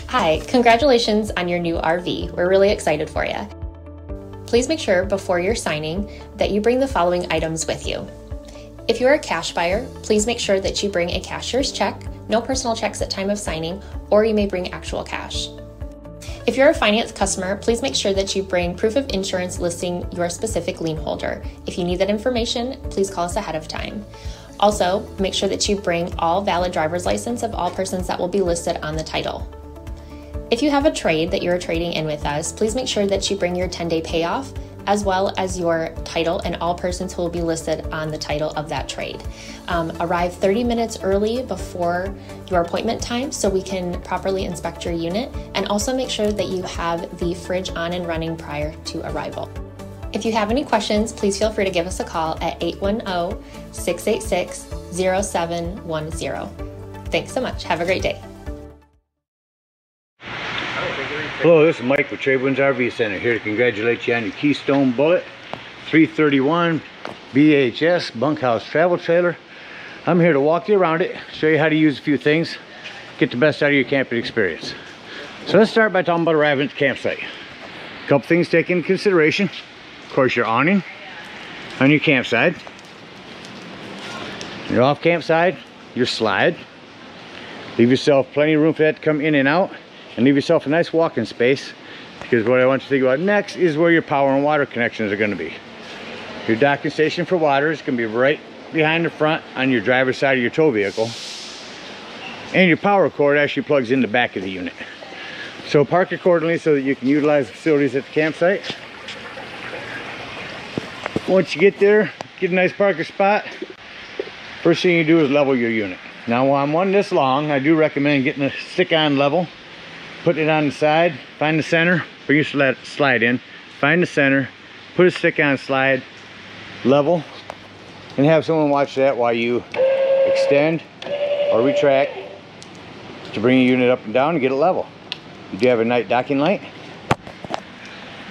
Hi, congratulations on your new RV. We're really excited for you. Please make sure before you're signing that you bring the following items with you. If you're a cash buyer, please make sure that you bring a cashier's check, no personal checks at time of signing, or you may bring actual cash. If you're a finance customer, please make sure that you bring proof of insurance listing your specific lien holder. If you need that information, please call us ahead of time. Also, make sure that you bring all valid driver's license of all persons that will be listed on the title. If you have a trade that you're trading in with us, please make sure that you bring your 10-day payoff as well as your title and all persons who will be listed on the title of that trade. Arrive 30 minutes early before your appointment time so we can properly inspect your unit, and also make sure that you have the fridge on and running prior to arrival. If you have any questions, please feel free to give us a call at 810-686-0710. Thanks so much. Have a great day. Hello, this is Mike with TradeWinds RV Center, here to congratulate you on your Keystone Bullet 331 BHS bunkhouse travel trailer. I'm here to walk you around it, show you how to use a few things, get the best out of your camping experience. So let's start by talking about arriving at the campsite. A couple things to take into consideration. Of course, your awning on your campsite, your off campsite, your slide. Leave yourself plenty of room for that to come in and out. And leave yourself a nice walking space, because what I want you to think about next is where your power and water connections are going to be. Your docking station for water is going to be right behind the front on your driver's side of your tow vehicle, and your power cord actually plugs in the back of the unit. So park accordingly so that you can utilize the facilities at the campsite. Once you get there, get a nice parking spot. First thing you do is level your unit. Now on one this long, I do recommend getting a stick-on level. Put it on the side, find the center, bring your slide in, find the center, put a stick on slide, level, and have someone watch that while you extend or retract to bring your unit up and down and get it level. You do have a night docking light.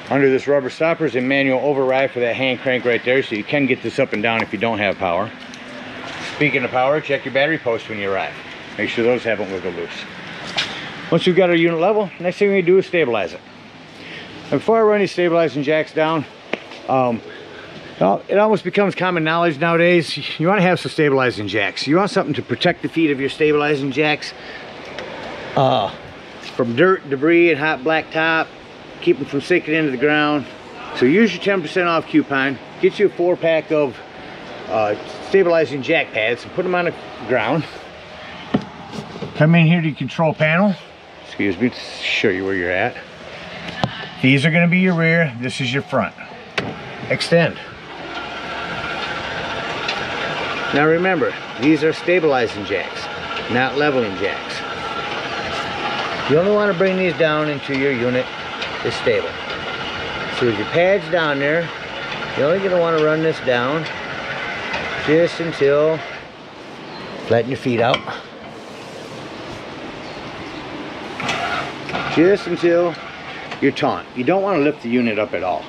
Under this rubber stopper is a manual override for that hand crank right there, so you can get this up and down if you don't have power. Speaking of power, check your battery posts when you arrive. Make sure those haven't wiggled loose. Once you've got our unit level, next thing we do is stabilize it. And before I run these stabilizing jacks down, it almost becomes common knowledge nowadays, you want to have some stabilizing jacks. You want something to protect the feet of your stabilizing jacks from dirt, debris, and hot black top, keep them from sinking into the ground. So use your 10% off coupon, get you a 4-pack of stabilizing jack pads and put them on the ground. Come in here to your control panel. Excuse me, to show you where you're at. These are going to be your rear, this is your front. Extend. Now remember, these are stabilizing jacks, not leveling jacks. You only want to bring these down until your unit is stable. So with your pads down there, you're only going to want to run this down just until flatten your feet out. Just until you're taut. You don't want to lift the unit up at all.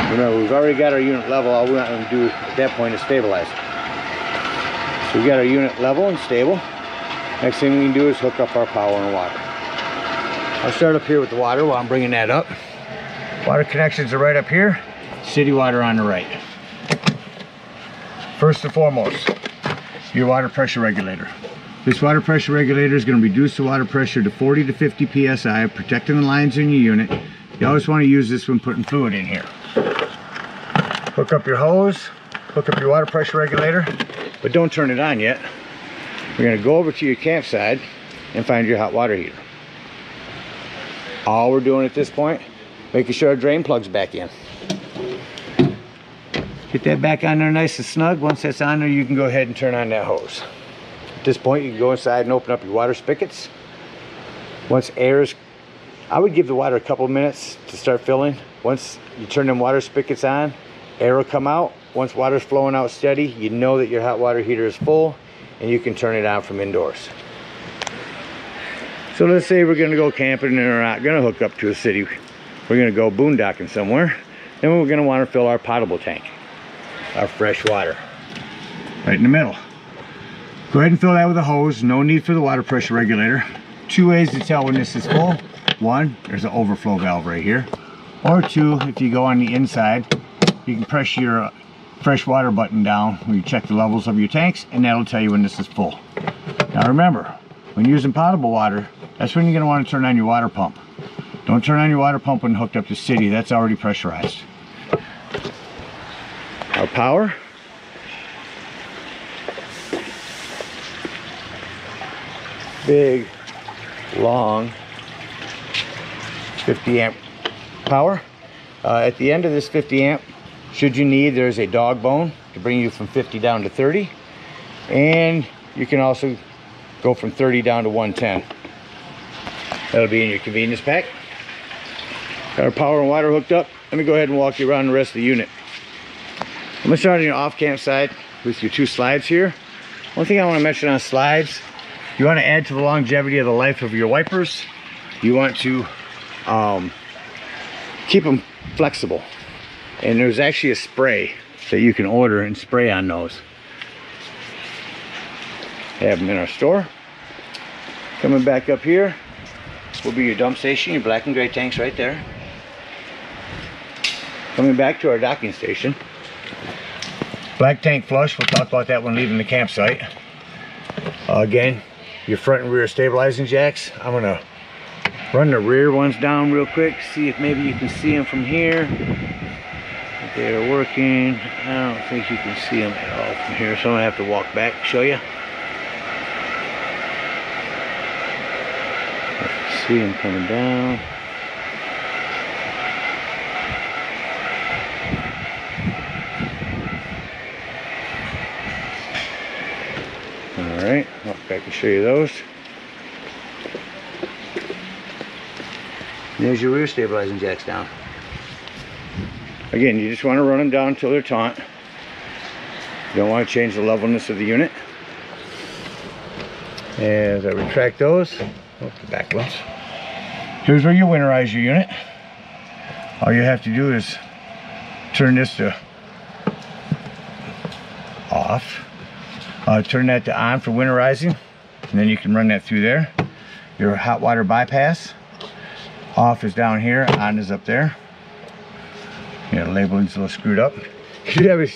Remember, we've already got our unit level. All we want to do at that point is stabilize it. So we've got our unit level and stable. Next thing we can do is hook up our power and water. I'll start up here with the water while I'm bringing that up. Water connections are right up here. City water on the right. First and foremost, your water pressure regulator. This water pressure regulator is going to reduce the water pressure to 40 to 50 psi, protecting the lines in your unit. You always want to use this when putting fluid in here. Hook up your hose, hook up your water pressure regulator, but don't turn it on yet. We're going to go over to your campsite and find your hot water heater. All we're doing at this point, making sure our drain plugs back in. Get that back on there nice and snug. Once that's on there, you can go ahead and turn on that hose. At this point, you can go inside and open up your water spigots. Once air is, I would give the water a couple of minutes to start filling. Once you turn them water spigots on, air will come out. Once water's flowing out steady, you know that your hot water heater is full and you can turn it on from indoors. So let's say we're gonna go camping and we're not gonna hook up to a city. We're gonna go boondocking somewhere. Then we're gonna wanna fill our potable tank, our fresh water, right in the middle. Go ahead and fill that with a hose. No need for the water pressure regulator. two ways to tell when this is full. One, there's an overflow valve right here. Or two, if you go on the inside, you can press your fresh water button down when you check the levels of your tanks, and that'll tell you when this is full. Now remember, when using potable water, that's when you're going to want to turn on your water pump. Don't turn on your water pump when hooked up to city. That's already pressurized. Our power. Big, long, 50 amp power. At the end of this 50 amp, should you need, there's a dog bone to bring you from 50 down to 30. And you can also go from 30 down to 110. That'll be in your convenience pack. Got our power and water hooked up. Let me go ahead and walk you around the rest of the unit. I'm gonna start on your off-camp side with your two slides here. One thing I want to mention on slides, you want to add to the longevity of the life of your wipers. You want to keep them flexible. And there's actually a spray that you can order and spray on those. Have them in our store. Coming back up here will be your dump station, your black and gray tanks right there. Coming back to our docking station. Black tank flush, we'll talk about that when leaving the campsite. Again, your front and rear stabilizing jacks. I'm gonna run the rear ones down real quick, see if maybe you can see them from here. They're working. I don't think you can see them at all from here, so I'm gonna have to walk back, show you. See them coming down. All right, walk back and show you those. There's your rear stabilizing jacks down. Again, you just want to run them down until they're taut. You don't want to change the levelness of the unit. As I retract those, the back ones. Here's where you winterize your unit. All you have to do is turn this to off. Turn that to on for winterizing, and then you can run that through there. Your hot water bypass. Off is down here, on is up there. Yeah, the labeling's a little screwed up. You have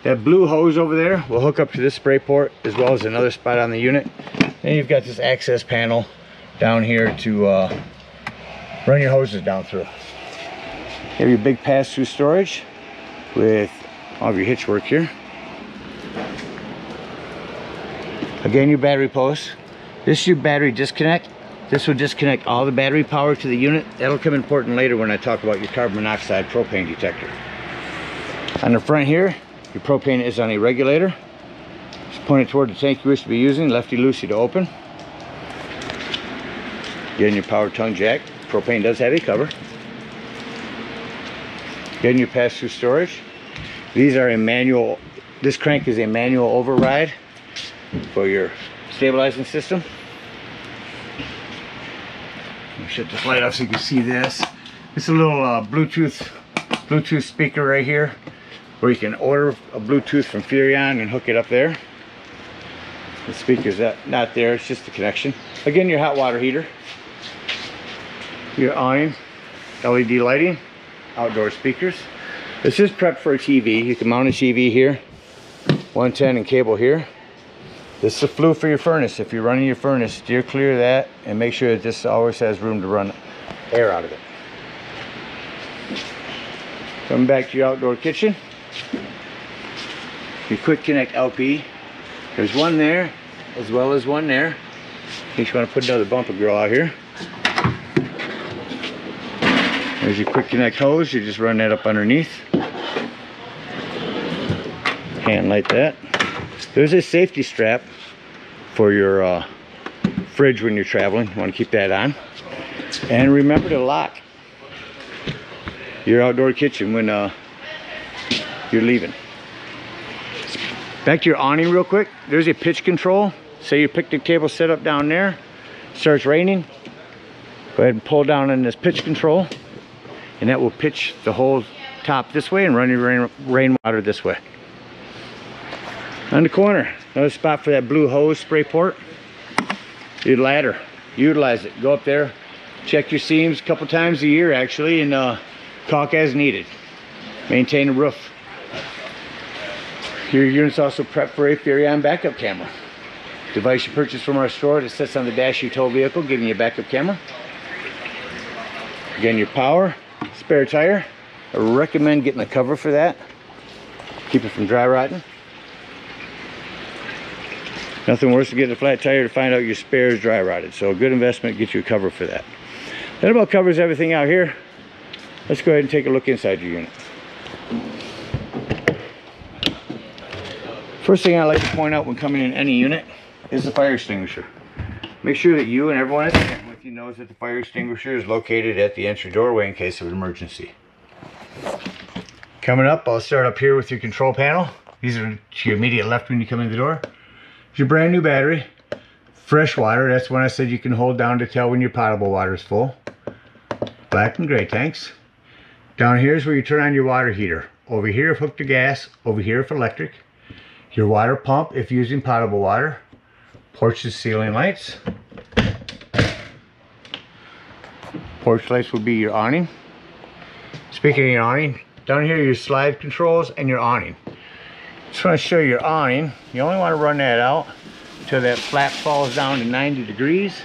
that blue hose over there will hook up to this spray port as well as another spot on the unit. Then you've got this access panel down here to run your hoses down through. You have your big pass-through storage with all of your hitch work here. Again, your battery post. This is your battery disconnect. This will disconnect all the battery power to the unit. That'll come important later when I talk about your carbon monoxide propane detector. On the front here, your propane is on a regulator. Just point it toward the tank you wish to be using, lefty-loosey to open. Getting your power tongue jack. Propane does have a cover. Getting your pass-through storage. These are a manual, this crank is a manual override for your stabilizing system. Let me shut this light off so you can see this. It's a little Bluetooth speaker right here, where you can order a Bluetooth from Furion and hook it up there. The speaker's not there, it's just the connection. Again, your hot water heater, your awning, LED lighting, outdoor speakers. This is prepped for a TV. You can mount a TV here, 110 and cable here. This is a flue for your furnace. If you're running your furnace, steer clear of that and make sure that this always has room to run air out of it. Coming back to your outdoor kitchen. Your quick connect LP. There's one there as well as one there. In case you want to put another bumper grill out here. There's your quick connect hose. You just run that up underneath. Hand light that. There's a safety strap for your fridge when you're traveling. You want to keep that on. And remember to lock your outdoor kitchen when you're leaving. Back to your awning real quick. There's a pitch control. Say your picnic table set up down there. Starts raining. Go ahead and pull down on this pitch control. And that will pitch the whole top this way and run your rainwater this way. On the corner, another spot for that blue hose spray port. Your ladder. Utilize it. Go up there, check your seams a couple times a year actually, and caulk as needed. Maintain the roof. Your unit's also prepped for a Furion backup camera. Device you purchase from our store that sits on the dash of your tow vehicle, giving you a backup camera. Again, your power, spare tire. I recommend getting a cover for that. Keep it from dry rotting. Nothing worse than getting a flat tire to find out your spare is dry rotted. So a good investment, get you a cover for that. That about covers everything out here. Let's go ahead and take a look inside your unit. First thing I like to point out when coming in any unit is the fire extinguisher. Make sure that you and everyone that's with you knows that the fire extinguisher is located at the entry doorway in case of an emergency. Coming up, I'll start up here with your control panel. These are to your immediate left when you come in the door. It's your brand new battery. Fresh water, that's when I said you can hold down to tell when your potable water is full. Black and gray tanks. Down here is where you turn on your water heater. Over here if hooked to gas, over here if electric. Your water pump if using potable water. Porches, ceiling lights. Porch lights will be your awning. Speaking of your awning, down here are your slide controls and your awning. Just want to show you your awning. You only want to run that out until that flap falls down to 90 degrees.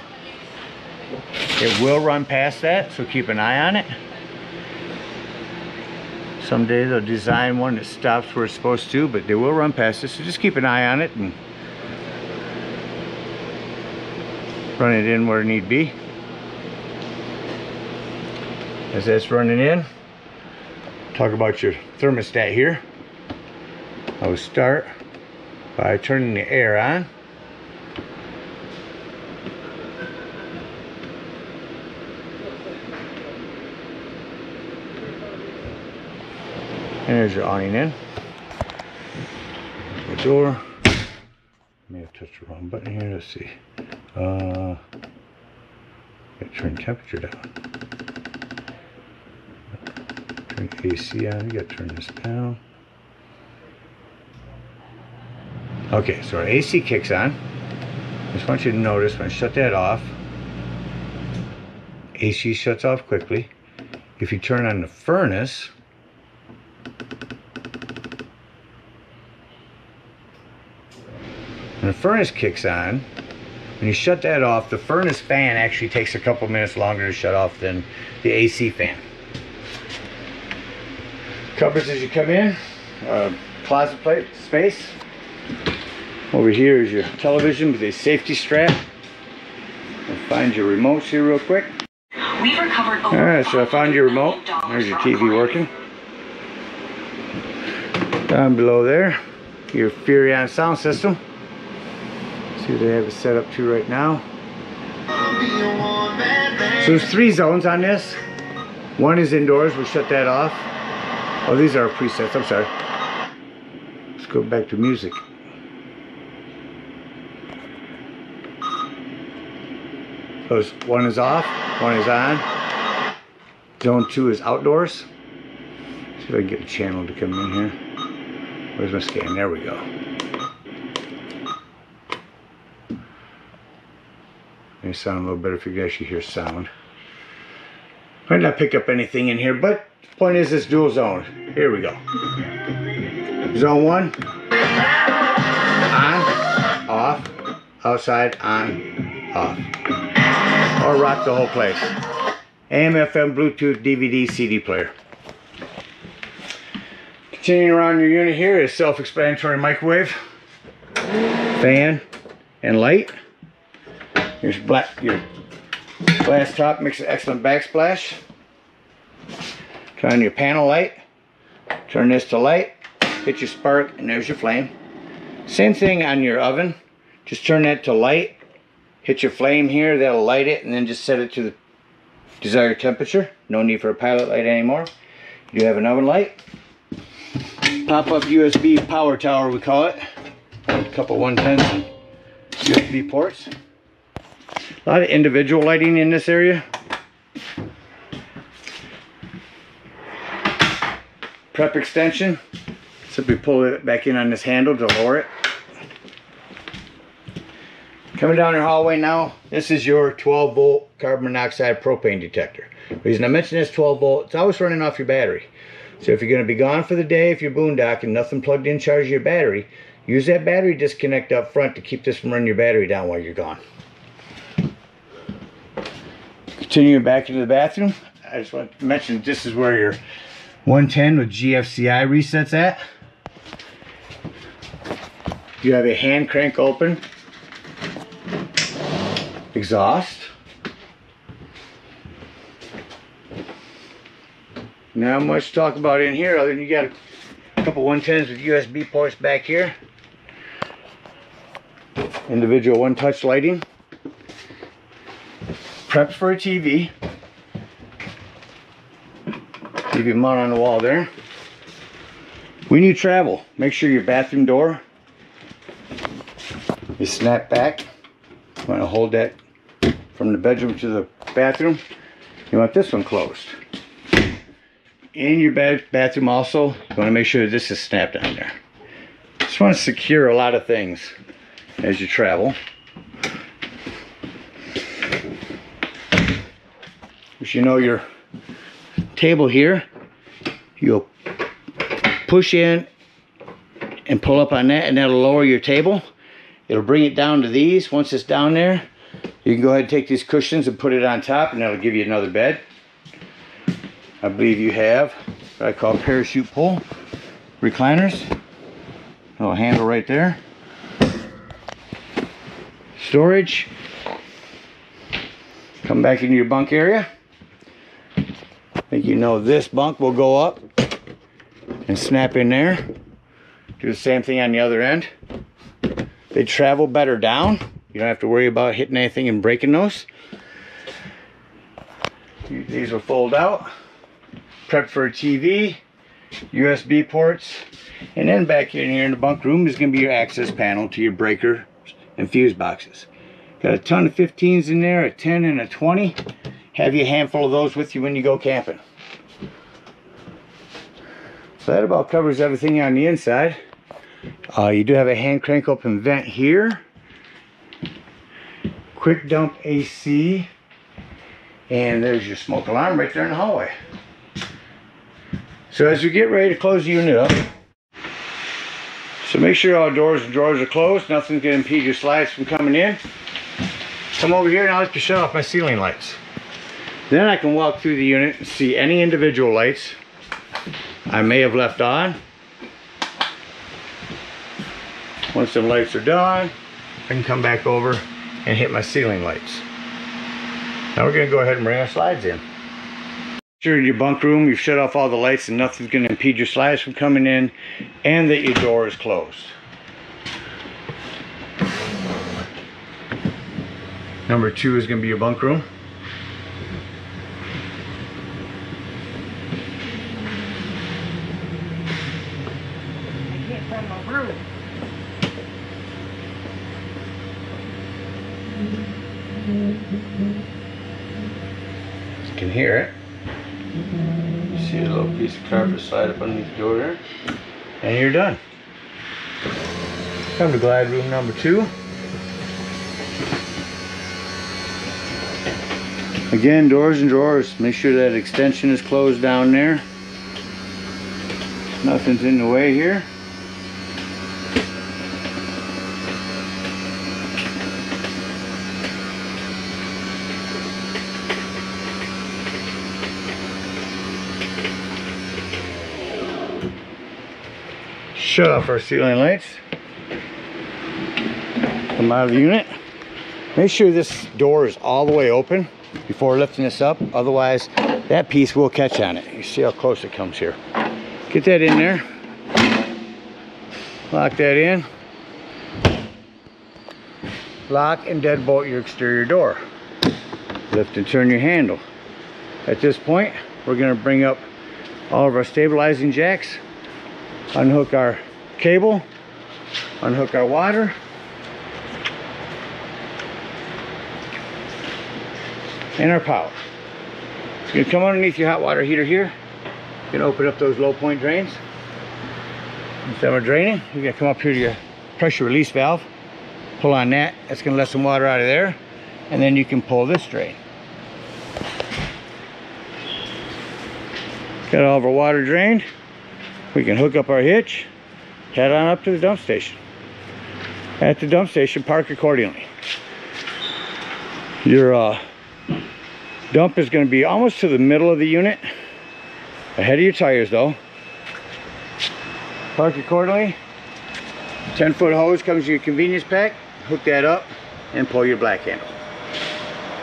It will run past that, so keep an eye on it. Someday they'll design one that stops where it's supposed to, but they will run past it, so just keep an eye on it and run it in where it need be. As that's running in, talk about your thermostat here. I will start by turning the air on. And there's your awning in. The door. May have touched the wrong button here. Let's see. Gotta turn temperature down. Turn AC on. You gotta turn this down. Okay, so our AC kicks on. I just want you to notice when I shut that off, AC shuts off quickly. If you turn on the furnace, when the furnace kicks on, when you shut that off, the furnace fan actually takes a couple minutes longer to shut off than the AC fan. Cupboards as you come in, closet plate space. Over here is your television with a safety strap. I'll find your remotes here real quick. We've recovered over Alright, so I found your remote. There's your TV working. Down below there, your Furion sound system. See what they have it set up to right now. So there's 3 zones on this. One is indoors, we'll shut that off. Oh, these are presets, I'm sorry. Let's go back to music. So one is off, one is on. Zone 2 is outdoors. See if I can get a channel to come in here. Where's my scan? There we go. May sound a little better if you can actually hear sound. Might not pick up anything in here, but the point is it's dual zone. Here we go. Zone 1. On, off, outside, on, off. Or rock the whole place. AM, FM, Bluetooth, DVD, CD player. Continuing around your unit here is self-explanatory microwave, fan, and light. Here's your glass top makes an excellent backsplash. Turn on your panel light. Turn this to light. Hit your spark, and there's your flame. Same thing on your oven. Just turn that to light. Hit your flame here, that'll light it, and then just set it to the desired temperature. No need for a pilot light anymore. You have an oven light. Pop-up USB power tower, we call it. A couple 110s and USB ports. A lot of individual lighting in this area. Prep extension. Simply pull it back in on this handle to lower it. Coming down your hallway now, this is your 12 volt carbon monoxide propane detector. The reason I mention this 12 volt, it's always running off your battery. So if you're going to be gone for the day, if you're boondocking, nothing plugged in, charge your battery, use that battery disconnect up front to keep this from running your battery down while you're gone. Continuing back into the bathroom, I just want to mention this is where your 110 with GFCI resets at. You have a hand crank open exhaust. Not much to talk about in here other than you got a couple 110s with USB ports back here. Individual one-touch lighting. Prepped for a TV. TV mount on the wall there. When you travel, make sure your bathroom door is snapped back. You want to hold that from the bedroom to the bathroom. You want this one closed. In your bathroom also, you want to make sure that this is snapped on there. Just want to secure a lot of things as you travel. As you know, your table here, you'll push in and pull up on that, and that'll lower your table. It'll bring it down to these. Once it's down there, you can go ahead and take these cushions and put it on top, and that'll give you another bed. I believe you have what I call parachute pull recliners. A little handle right there. Storage. Come back into your bunk area. I think you know this bunk will go up and snap in there. Do the same thing on the other end. They travel better down. You don't have to worry about hitting anything and breaking those. These will fold out. Prepped for a TV, USB ports, and then back in here in the bunk room is going to be your access panel to your breaker and fuse boxes. Got a ton of 15s in there, a 10 and a 20. Have you a handful of those with you when you go camping. So that about covers everything on the inside. You do have a hand crank open vent here. Quick dump AC. And there's your smoke alarm right there in the hallway. So as we get ready to close the unit up, so make sure all doors and drawers are closed. Nothing's going to impede your slides from coming in. Come over here and I'll have to shut off my ceiling lights. Then I can walk through the unit and see any individual lights I may have left on. Once the lights are done, I can come back over and hit my ceiling lights. Now we're going to go ahead and bring our slides in. Sure in your bunk room you've shut off all the lights and nothing's going to impede your slides from coming in, and that your door is closed. Number 2 is going to be your bunk room. I can't find my broom. You can hear it. You see a little piece of carpet slide up underneath the door there. And you're done. Come to glide room number 2. Again, doors and drawers. Make sure that extension is closed down there. Nothing's in the way here. Shut off our ceiling lights. Come out of the unit. Make sure this door is all the way open before lifting this up. Otherwise, that piece will catch on it. You see how close it comes here. Get that in there. Lock that in. Lock and deadbolt your exterior door. Lift and turn your handle. At this point, we're going to bring up all of our stabilizing jacks. Unhook our cable, unhook our water, and our power. You're going to come underneath your hot water heater here. You're going to open up those low point drains. Instead of draining, you're going to come up here to your pressure release valve. Pull on that. That's going to let some water out of there. And then you can pull this drain. Got all of our water drained. We can hook up our hitch, head on up to the dump station. At the dump station, park accordingly. Your dump is going to be almost to the middle of the unit, ahead of your tires though. Park accordingly. 10-foot hose comes in your convenience pack. Hook that up and pull your black handle.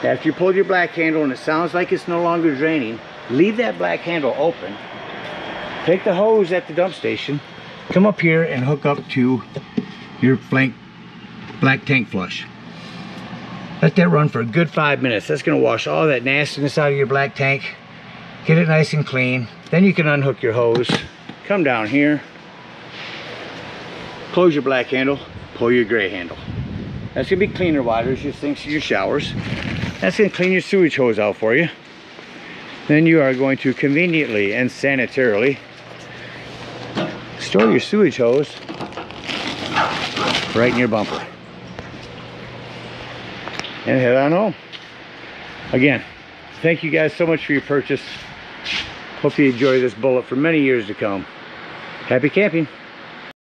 After you pull your black handle and it sounds like it's no longer draining, leave that black handle open. Take the hose at the dump station, come up here and hook up to your black tank flush. Let that run for a good 5 minutes. That's going to wash all that nastiness out of your black tank, get it nice and clean. Then you can unhook your hose, come down here, close your black handle, pull your gray handle. That's going to be cleaner water, your sinks and your showers. That's going to clean your sewage hose out for you. Then you are going to conveniently and sanitarily store your sewage hose right in your bumper. And head on home. Again, thank you guys so much for your purchase. Hope you enjoy this bullet for many years to come. Happy camping.